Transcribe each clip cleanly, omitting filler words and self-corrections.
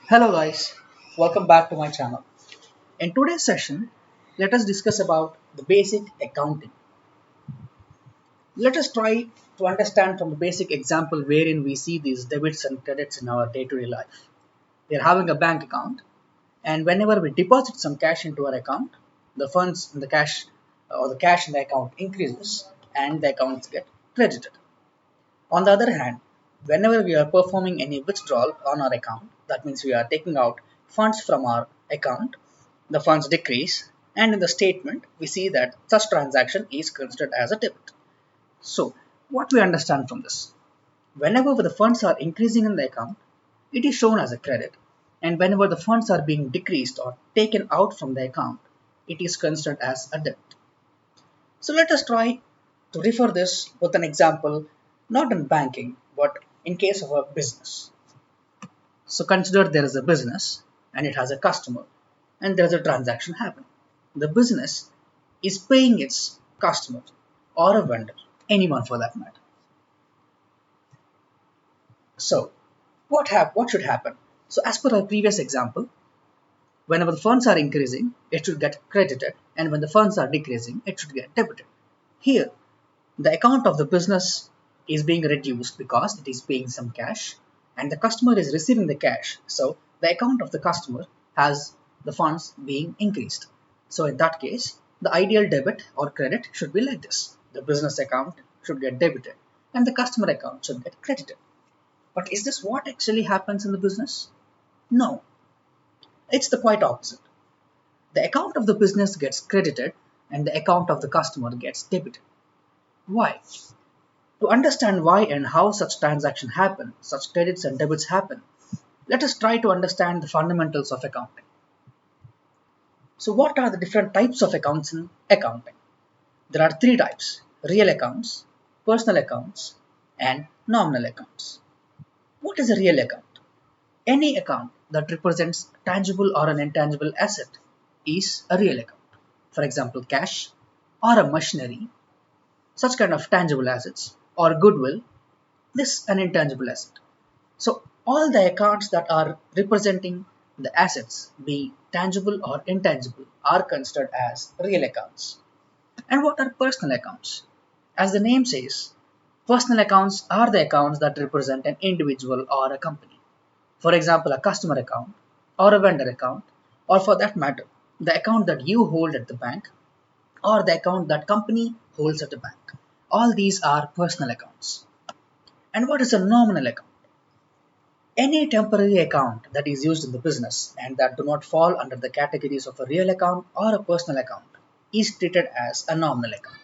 Hello guys, welcome back to my channel. In today's session, let us discuss about the basic accounting. Let us try to understand from the basic example wherein we see these debits and credits in our day-to-day life. We are having a bank account, and whenever we deposit some cash into our account, the funds in the cash or the cash in the account increases and the accounts get credited. On the other hand, whenever we are performing any withdrawal on our account, that means we are taking out funds from our account, the funds decrease, and in the statement we see that such transaction is considered as a debit. So, what we understand from this? Whenever the funds are increasing in the account, it is shown as a credit, and whenever the funds are being decreased or taken out from the account, it is considered as a debit. So let us try to refer this with an example, not in banking, but in case of a business. So consider there is a business and it has a customer and there is a transaction happening. The business is paying its customer or a vendor, anyone for that matter. So what should happen? So as per our previous example, whenever the funds are increasing, it should get credited, and when the funds are decreasing, it should get debited. Here, the account of the business is being reduced because it is paying some cash and the customer is receiving the cash. So the account of the customer has the funds being increased. So in that case, the ideal debit or credit should be like this. The business account should get debited and the customer account should get credited. But is this what actually happens in the business? No, it's the quite opposite. The account of the business gets credited and the account of the customer gets debited. Why? To understand why and how such transactions happen, such credits and debits happen, let us try to understand the fundamentals of accounting. So what are the different types of accounts in accounting? There are three types: real accounts, personal accounts, and nominal accounts. What is a real account? Any account that represents tangible or an intangible asset is a real account. For example, cash or a machinery, such kind of tangible assets, or goodwill, this an intangible asset. So all the accounts that are representing the assets, be tangible or intangible, are considered as real accounts. And what are personal accounts? As the name says, personal accounts are the accounts that represent an individual or a company. For example, a customer account or a vendor account, or for that matter, the account that you hold at the bank or the account that company holds at the bank. All these are personal accounts. And what is a nominal account? Any temporary account that is used in the business and that do not fall under the categories of a real account or a personal account is treated as a nominal account.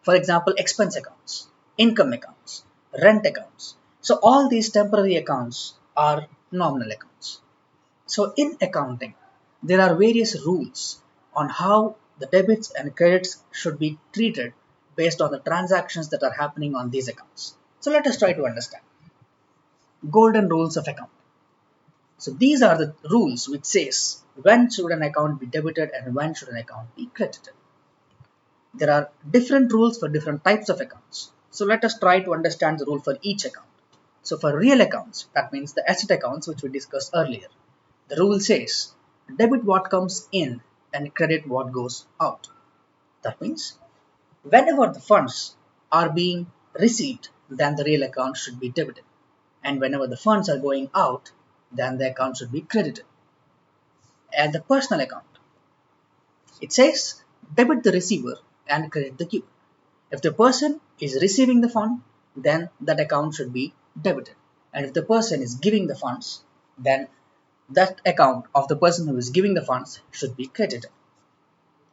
For example, expense accounts, income accounts, rent accounts. So all these temporary accounts are nominal accounts. So in accounting, there are various rules on how the debits and credits should be treated based on the transactions that are happening on these accounts. So let us try to understand. Golden rules of accounting. So these are the rules which says when should an account be debited and when should an account be credited. There are different rules for different types of accounts. So let us try to understand the rule for each account. So for real accounts, that means the asset accounts which we discussed earlier, the rule says debit what comes in and credit what goes out. That means whenever the funds are being received, then the real account should be debited. And whenever the funds are going out, then the account should be credited. And the personal account, it says debit the receiver and credit the giver. If the person is receiving the fund, then that account should be debited. And if the person is giving the funds, then that account of the person who is giving the funds should be credited.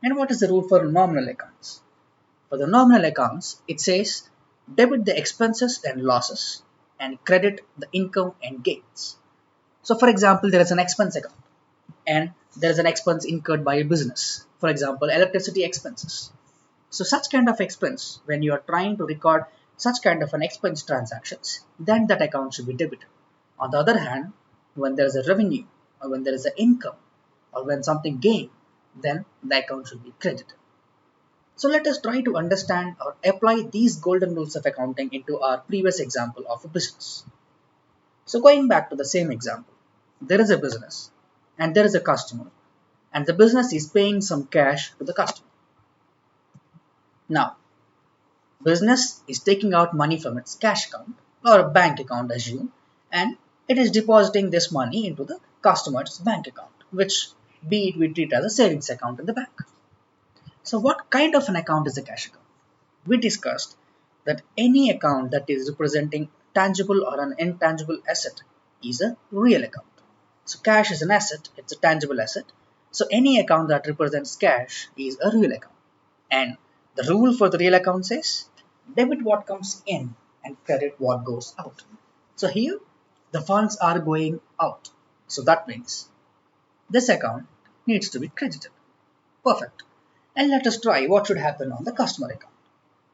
And what is the rule for nominal accounts? For the nominal accounts, it says debit the expenses and losses and credit the income and gains. So for example, there is an expense account and there is an expense incurred by a business. For example, electricity expenses. So such kind of expense, when you are trying to record such kind of an expense transactions, then that account should be debited. On the other hand, when there is a revenue or when there is an income or when something gained, then the account should be credited. So let us try to understand or apply these golden rules of accounting into our previous example of a business. So going back to the same example, there is a business and there is a customer, and the business is paying some cash to the customer. Now, business is taking out money from its cash account or a bank account, assume, and it is depositing this money into the customer's bank account, which be it we treat as a savings account in the bank. So what kind of an account is a cash account? We discussed that any account that is representing tangible or an intangible asset is a real account. So cash is an asset, it's a tangible asset. So any account that represents cash is a real account. And the rule for the real account says debit what comes in and credit what goes out. So here the funds are going out. So that means this account needs to be credited. Perfect. And let us try what should happen on the customer account.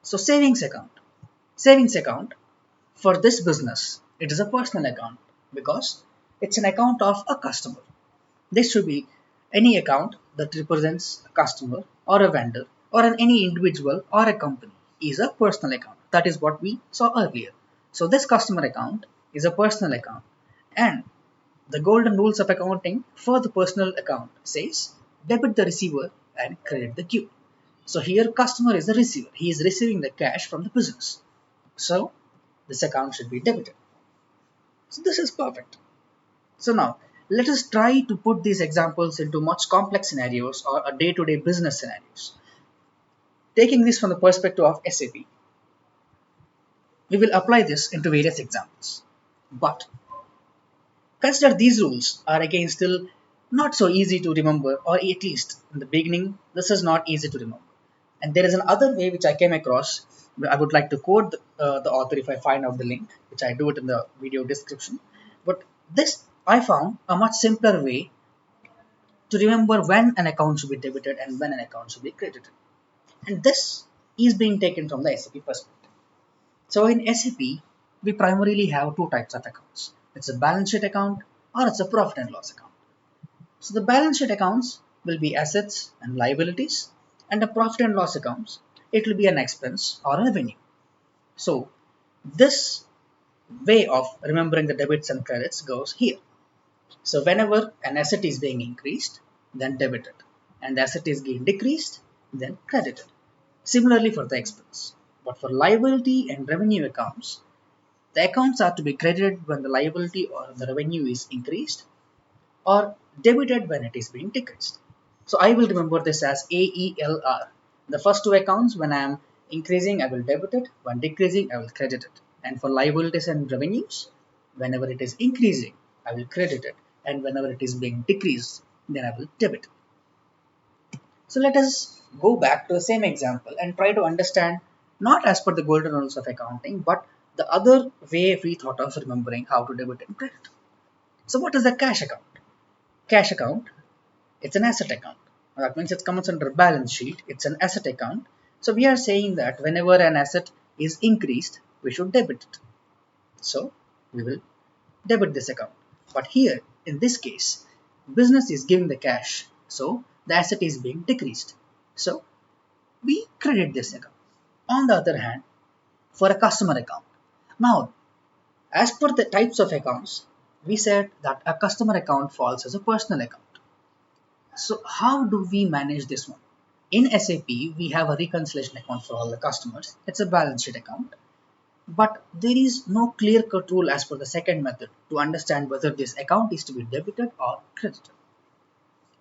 So savings account. Savings account for this business, it is a personal account because it's an account of a customer. This should be any account that represents a customer or a vendor or any individual or a company is a personal account. That is what we saw earlier. So this customer account is a personal account, and the golden rules of accounting for the personal account says debit the receiver and credit the giver. So here customer is the receiver. He is receiving the cash from the business. So this account should be debited. So this is perfect. So now let us try to put these examples into much complex scenarios or a day-to-day business scenarios. Taking this from the perspective of SAP, we will apply this into various examples. But consider these rules are again still not so easy to remember, or at least in the beginning, this is not easy to remember. And there is another way which I came across. I would like to quote the author if I find out the link, which I do it in the video description. But this I found a much simpler way to remember when an account should be debited and when an account should be credited. And this is being taken from the SAP perspective. So in SAP, we primarily have two types of accounts. It's a balance sheet account or it's a profit and loss account. So the balance sheet accounts will be assets and liabilities, and the profit and loss accounts, it will be an expense or a revenue. So this way of remembering the debits and credits goes here. So whenever an asset is being increased, then debited, and the asset is being decreased, then credited. Similarly for the expense. But for liability and revenue accounts, the accounts are to be credited when the liability or the revenue is increased, or debited when it is being decreased. So I will remember this as AELR. The first two accounts, when I am increasing, I will debit it. When decreasing, I will credit it. And for liabilities and revenues, whenever it is increasing, I will credit it. And whenever it is being decreased, then I will debit it. So let us go back to the same example and try to understand, not as per the golden rules of accounting, but the other way we thought of remembering how to debit and credit. So what is a cash account? Cash account, it's an asset account. That means it comes under balance sheet. It's an asset account. So we are saying that whenever an asset is increased, we should debit it. So we will debit this account. But here, in this case, business is giving the cash. So the asset is being decreased. So we credit this account. On the other hand, for a customer account. Now, as per the types of accounts, we said that a customer account falls as a personal account. So how do we manage this one? In SAP, we have a reconciliation account for all the customers. It's a balance sheet account. But there is no clear-cut rule as per the second method to understand whether this account is to be debited or credited.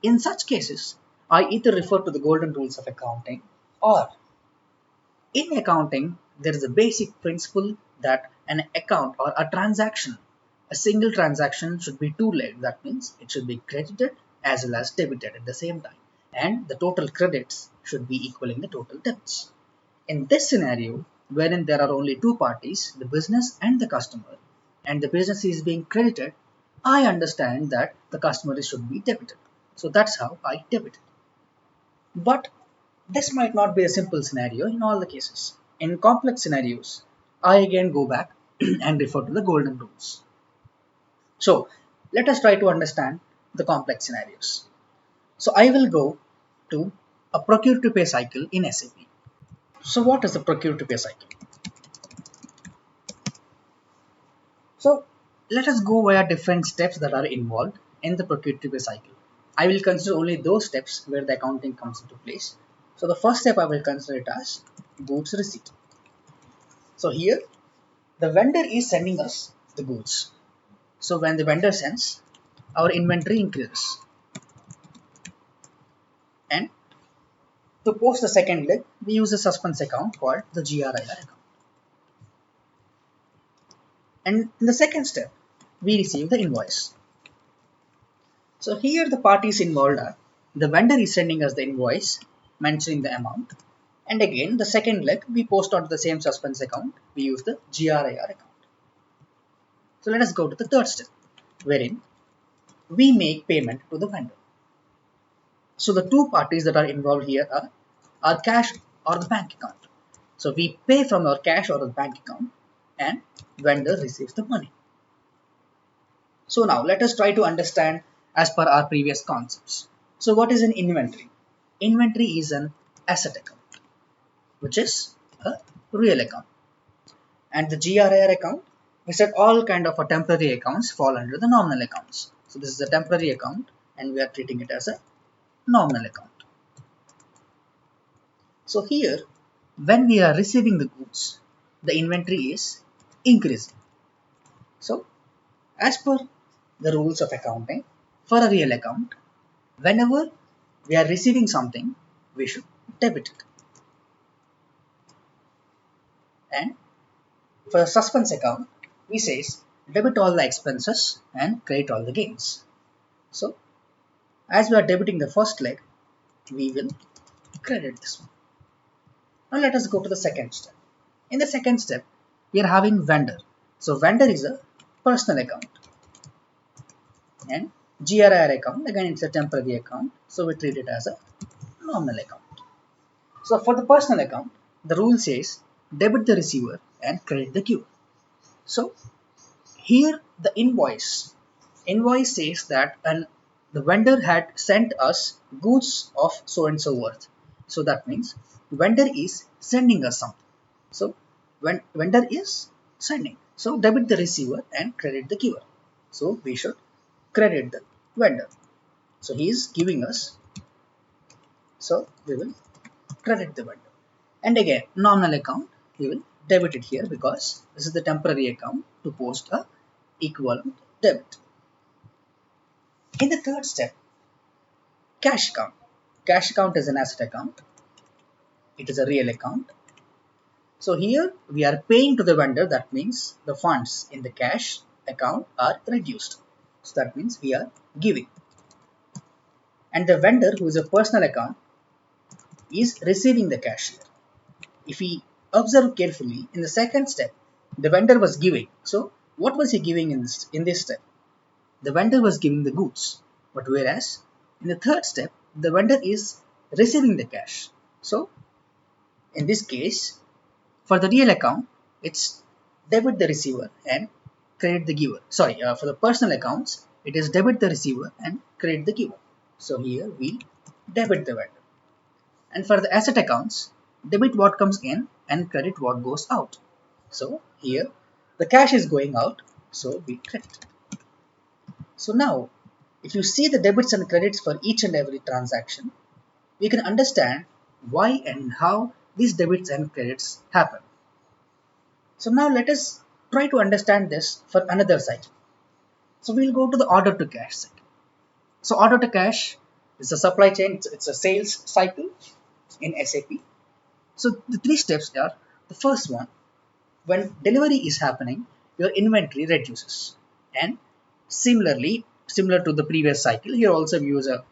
In such cases, I either refer to the golden rules of accounting, or in accounting, there is a basic principle that an account or a transaction, a single transaction should be two-legged. That means it should be credited as well as debited at the same time. And the total credits should be equaling the total debits. In this scenario, wherein there are only two parties, the business and the customer, and the business is being credited, I understand that the customer should be debited. So that's how I debit it. But this might not be a simple scenario in all the cases. In complex scenarios, I again go back and refer to the golden rules. So let us try to understand the complex scenarios. So I will go to a procure to pay cycle in SAP. So what is the procure to pay cycle? So let us go via different steps that are involved in the procure-to-pay cycle. I will consider only those steps where the accounting comes into place. So the first step I will consider it as goods receipt. So here the vendor is sending us the goods. So when the vendor sends, our inventory increases. And to post the second leg, we use a suspense account called the GRIR account. And in the second step, we receive the invoice. So here the parties involved are the vendor is sending us the invoice mentioning the amount, and again the second leg we post onto the same suspense account, we use the GRIR account. So let us go to the third step wherein we make payment to the vendor. So the two parties that are involved here are our cash or the bank account. So we pay from our cash or the bank account and vendor receives the money. So now let us try to understand as per our previous concepts. So what is an inventory? Inventory is an asset account, which is a real account. And the GRIR account, we said all kind of temporary accounts fall under the nominal accounts. So this is a temporary account and we are treating it as a nominal account. So here, when we are receiving the goods, the inventory is increasing. So as per the rules of accounting, for a real account, whenever we are receiving something, we should debit it. And for a suspense account, we says debit all the expenses and credit all the gains. So as we are debiting the first leg, we will credit this one. Now let us go to the second step. In the second step, we are having vendor. So vendor is a personal account. And GRIR account, again it's a temporary account, so we treat it as a nominal account. So for the personal account, the rule says debit the receiver and credit the giver. So here the invoice says that the vendor had sent us goods of so and so worth. So that means vendor is sending us something. So when vendor is sending, so debit the receiver and credit the giver. So we should credit the vendor. So he is giving us, so we will credit the vendor. And again, nominal account, we will debit it here because this is the temporary account to post a equivalent debit. In the third step, cash account. Cash account is an asset account. It is a real account. So here we are paying to the vendor, that means the funds in the cash account are reduced. So that means we are giving. And the vendor, who is a personal account, is receiving the cash here. If we observe carefully, in the second step, the vendor was giving. So what was he giving in this step? The vendor was giving the goods. But whereas in the third step, the vendor is receiving the cash. So in this case, for the real account, it's debit the receiver and credit the giver. Sorry, for the personal accounts, it is debit the receiver and credit the giver. So here we debit the vendor. And for the asset accounts, debit what comes in and credit what goes out. So here the cash is going out, so we credit. So now, if you see the debits and credits for each and every transaction, we can understand why and how these debits and credits happen. So now let us try to understand this for another side. So we'll go to the order to cash side. So order to cash is a supply chain, it's a sales cycle in SAP. So the three steps are, the first one, when delivery is happening, your inventory reduces. And similarly, similar to the previous cycle, here also we use a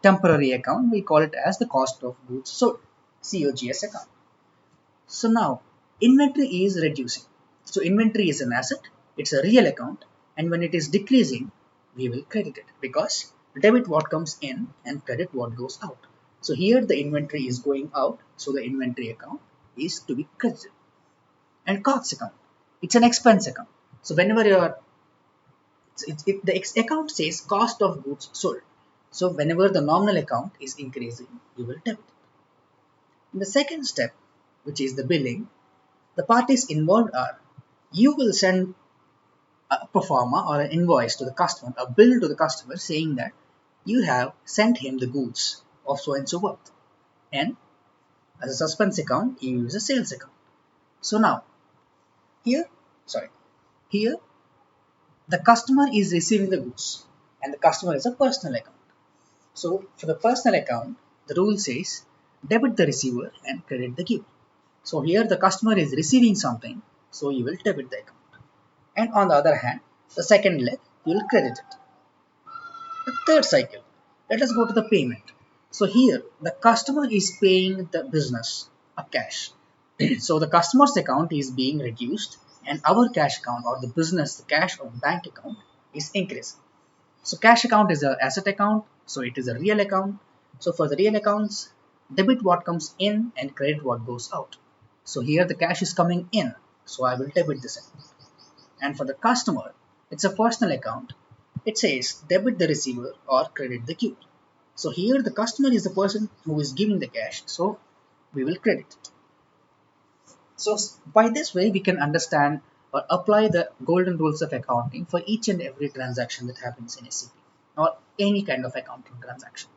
temporary account, we call it as the cost of goods sold, COGS account. So now inventory is reducing. So inventory is an asset, it's a real account, and when it is decreasing, we will credit it because debit what comes in and credit what goes out. So here the inventory is going out, so the inventory account is to be credited. And COGS account, it's an expense account. So whenever the account says cost of goods sold, so whenever the nominal account is increasing, you will debit it. In the second step, which is the billing, the parties involved are, you will send a pro forma or an invoice to the customer, a bill to the customer saying that you have sent him the goods of so and so worth. And as a suspense account, you use a sales account. So now, here, sorry, here the customer is receiving the goods and the customer is a personal account. So for the personal account, the rule says debit the receiver and credit the giver. So here the customer is receiving something, so you will debit the account. And on the other hand, the second leg, you will credit it. The third cycle, let us go to the payment. So here the customer is paying the business a cash. So the customer's account is being reduced and our cash account or the business, the cash or bank account is increasing. So cash account is an asset account, so it is a real account. So for the real accounts, debit what comes in and credit what goes out. So here the cash is coming in, so I will debit this account. And for the customer, it's a personal account. It says debit the receiver or credit the giver. So here the customer is the person who is giving the cash, so we will credit it. So by this way, we can understand or apply the golden rules of accounting for each and every transaction that happens in SAP or any kind of accounting transaction.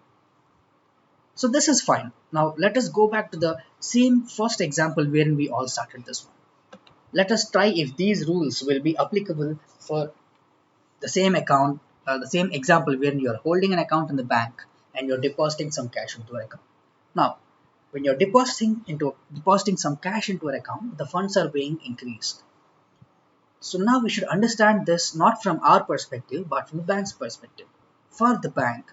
So this is fine. Now let us go back to the same first example wherein we all started this one. Let us try if these rules will be applicable for the same account, the same example wherein you are holding an account in the bank and you're depositing some cash into an account. Now, when you're depositing some cash into an account, the funds are being increased. So now we should understand this not from our perspective, but from the bank's perspective. For the bank,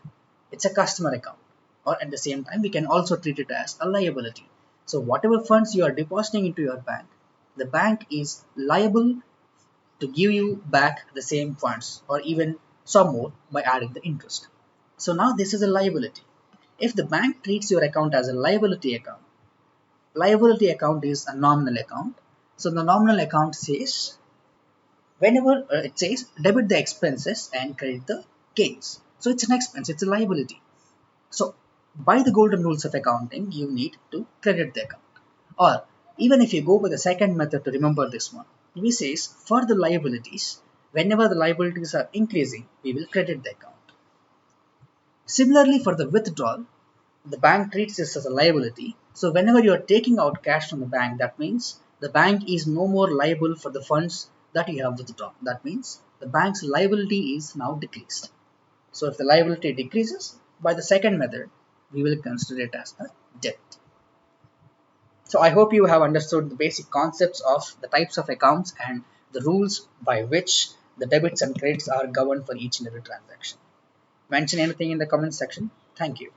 it's a customer account, or at the same time, we can also treat it as a liability. So whatever funds you are depositing into your bank, the bank is liable to give you back the same funds or even some more by adding the interest. So now this is a liability. If the bank treats your account as a liability account is a nominal account. So the nominal account says whenever it says debit the expenses and credit the gains. So it's an expense, it's a liability. So by the golden rules of accounting, you need to credit the account. Or even if you go by the second method to remember this one, we says for the liabilities, whenever the liabilities are increasing, we will credit the account. Similarly, for the withdrawal, the bank treats this as a liability. So whenever you are taking out cash from the bank, that means the bank is no more liable for the funds that you have withdrawn. That means the bank's liability is now decreased. So if the liability decreases, by the second method, we will consider it as a debt. So I hope you have understood the basic concepts of the types of accounts and the rules by which the debits and credits are governed for each and every transaction. Mention anything in the comment section. Thank you.